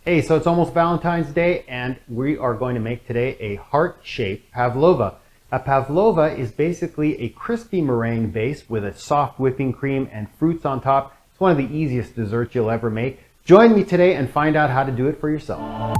Hey, so it's almost Valentine's Day, and we are going to make today a heart-shaped pavlova. A pavlova is basically a crispy meringue base with a soft whipping cream and fruits on top. It's one of the easiest desserts you'll ever make. Join me today and find out how to do it for yourself.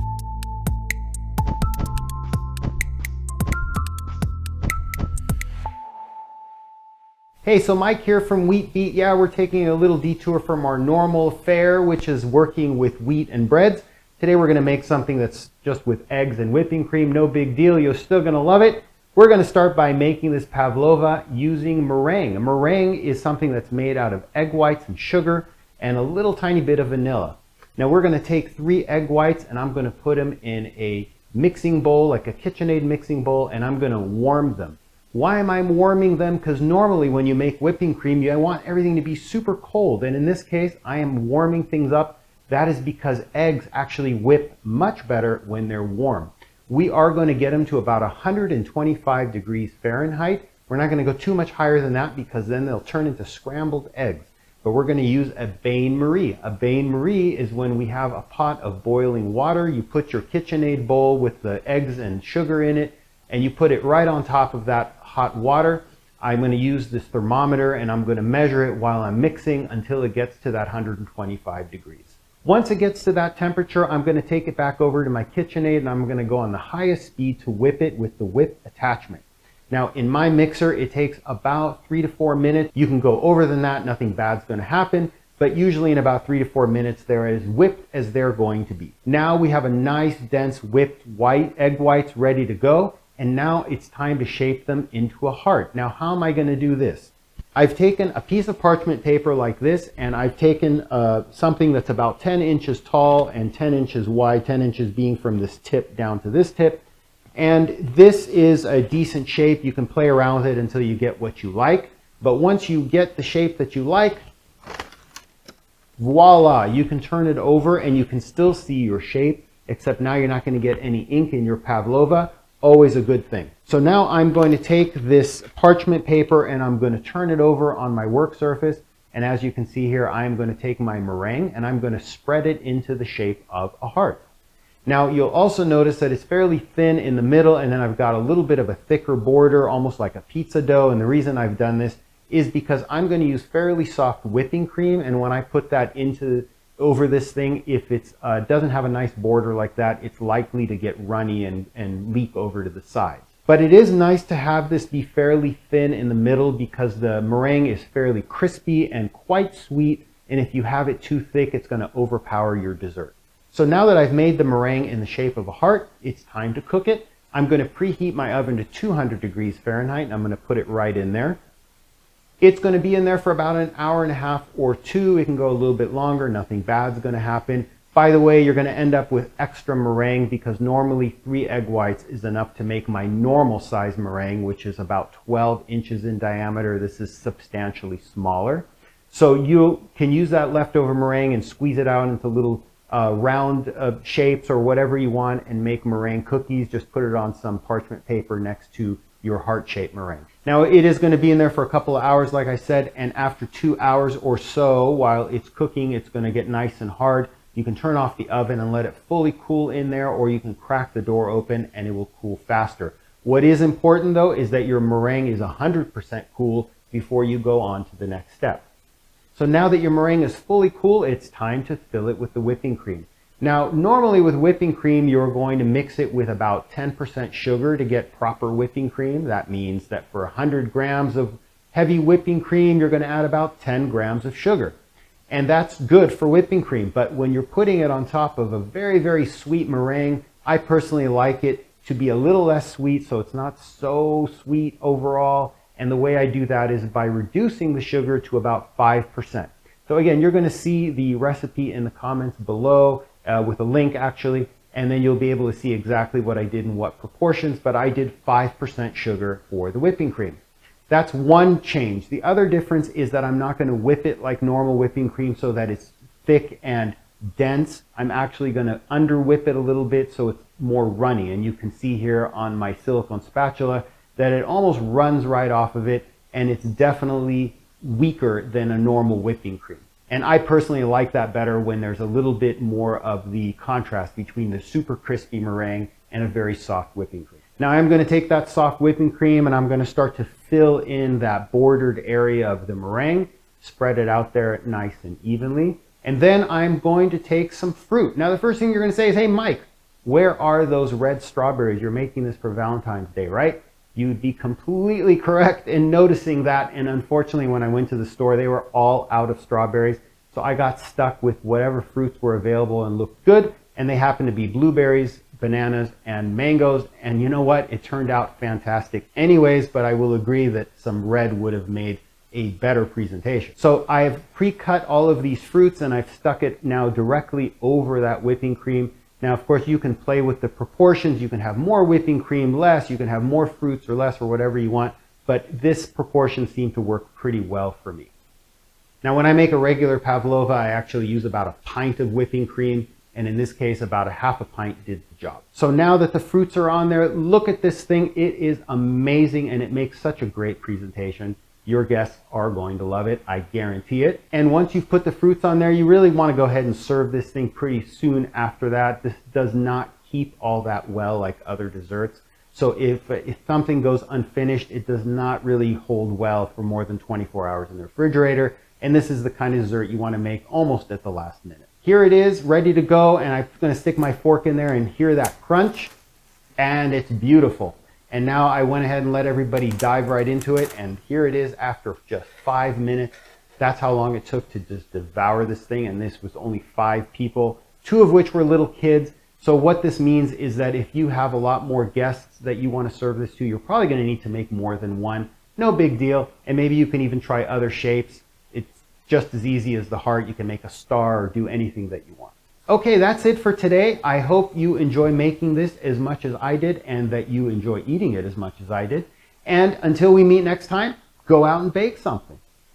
Hey, so Mike here from Wheat Beat. Yeah, we're taking a little detour from our normal fare, which is working with wheat and breads. Today we're going to make something that's just with eggs and whipping cream. No big deal. You're still going to love it. We're going to start by making this pavlova using meringue. A meringue is something that's made out of egg whites and sugar and a little tiny bit of vanilla. Now we're going to take 3 egg whites and I'm going to put them in a mixing bowl, like a KitchenAid mixing bowl, and I'm going to warm them. Why am I warming them? Because normally when you make whipping cream, you want everything to be super cold. And in this case, I am warming things up. That is because eggs actually whip much better when they're warm. We are going to get them to about 125 degrees Fahrenheit. We're not going to go too much higher than that because then they'll turn into scrambled eggs. But we're going to use a bain-marie. A bain-marie is when we have a pot of boiling water. You put your KitchenAid bowl with the eggs and sugar in it, and you put it right on top of that hot water. I'm going to use this thermometer and I'm going to measure it while I'm mixing until it gets to that 125 degrees. Once it gets to that temperature, I'm going to take it back over to my KitchenAid and I'm going to go on the highest speed to whip it with the whip attachment. Now in my mixer, it takes about 3 to 4 minutes. You can go over than that, nothing bad's going to happen, but usually in about 3 to 4 minutes, they're as whipped as they're going to be. Now we have a nice dense whipped egg whites ready to go, and now it's time to shape them into a heart. Now how am I going to do this? I've taken a piece of parchment paper like this, and I've taken something that's about 10 inches tall and 10 inches wide, 10 inches being from this tip down to this tip. And this is a decent shape. You can play around with it until you get what you like. But once you get the shape that you like, voila, you can turn it over and you can still see your shape, except now you're not going to get any ink in your pavlova. Always a good thing. So now I'm going to take this parchment paper and I'm going to turn it over on my work surface. And as you can see here, I'm going to take my meringue and I'm going to spread it into the shape of a heart. Now you'll also notice that it's fairly thin in the middle, and then I've got a little bit of a thicker border, almost like a pizza dough. And the reason I've done this is because I'm going to use fairly soft whipping cream. And when I put that over this thing, if it doesn't have a nice border like that, it's likely to get runny and leak over to the sides. But it is nice to have this be fairly thin in the middle because the meringue is fairly crispy and quite sweet, and if you have it too thick, it's going to overpower your dessert. So now that I've made the meringue in the shape of a heart, it's time to cook it. I'm going to preheat my oven to 200 degrees Fahrenheit, and I'm going to put it right in there. It's going to be in there for about an hour and a half or 2. It can go a little bit longer. Nothing bad's going to happen. By the way, you're going to end up with extra meringue because normally 3 egg whites is enough to make my normal size meringue, which is about 12 inches in diameter. This is substantially smaller. So you can use that leftover meringue and squeeze it out into little round shapes or whatever you want and make meringue cookies. Just put it on some parchment paper next to your heart-shaped meringue. Now it is going to be in there for a couple of hours, like I said, and after 2 hours or so, while it's cooking, it's going to get nice and hard. You can turn off the oven and let it fully cool in there, or you can crack the door open and it will cool faster. What is important though is that your meringue is 100% cool before you go on to the next step. So now that your meringue is fully cool, it's time to fill it with the whipping cream. Now, normally with whipping cream, you're going to mix it with about 10% sugar to get proper whipping cream. That means that for 100 grams of heavy whipping cream, you're going to add about 10 grams of sugar. And that's good for whipping cream. But when you're putting it on top of a very, very sweet meringue, I personally like it to be a little less sweet, so it's not so sweet overall. And the way I do that is by reducing the sugar to about 5%. So again, you're going to see the recipe in the comments below. With a link actually, and then you'll be able to see exactly what I did in what proportions, but I did 5% sugar for the whipping cream. That's one change. The other difference is that I'm not going to whip it like normal whipping cream so that it's thick and dense. I'm actually going to under whip it a little bit so it's more runny, and you can see here on my silicone spatula that it almost runs right off of it, and it's definitely weaker than a normal whipping cream. And I personally like that better when there's a little bit more of the contrast between the super crispy meringue and a very soft whipping cream. Now I'm going to take that soft whipping cream and I'm going to start to fill in that bordered area of the meringue, spread it out there nice and evenly. And then I'm going to take some fruit. Now the first thing you're going to say is, hey Mike, where are those red strawberries? You're making this for Valentine's Day, right? You'd be completely correct in noticing that, and unfortunately when I went to the store they were all out of strawberries, so I got stuck with whatever fruits were available and looked good, and they happened to be blueberries, bananas, and mangoes, and you know what? It turned out fantastic anyways, but I will agree that some red would have made a better presentation. So I've pre-cut all of these fruits and I've stuck it now directly over that whipping cream. Now, of course, you can play with the proportions. You can have more whipping cream, less. You can have more fruits or less, or whatever you want. But this proportion seemed to work pretty well for me. Now, when I make a regular pavlova, I actually use about a pint of whipping cream. And in this case, about a half a pint did the job. So now that the fruits are on there, look at this thing. It is amazing, and it makes such a great presentation. Your guests are going to love it, I guarantee it. And once you've put the fruits on there, you really want to go ahead and serve this thing pretty soon after that. This does not keep all that well like other desserts. So if something goes unfinished, it does not really hold well for more than 24 hours in the refrigerator. And this is the kind of dessert you want to make almost at the last minute. Here it is, ready to go, and I'm going to stick my fork in there and hear that crunch, and it's beautiful. And now I went ahead and let everybody dive right into it, and here it is after just 5 minutes. That's how long it took to just devour this thing, and this was only 5 people, 2 of which were little kids. So what this means is that if you have a lot more guests that you want to serve this to, you're probably going to need to make more than one. No big deal, and maybe you can even try other shapes. It's just as easy as the heart. You can make a star or do anything that you want. Okay, that's it for today. I hope you enjoy making this as much as I did, and that you enjoy eating it as much as I did. And until we meet next time, go out and bake something.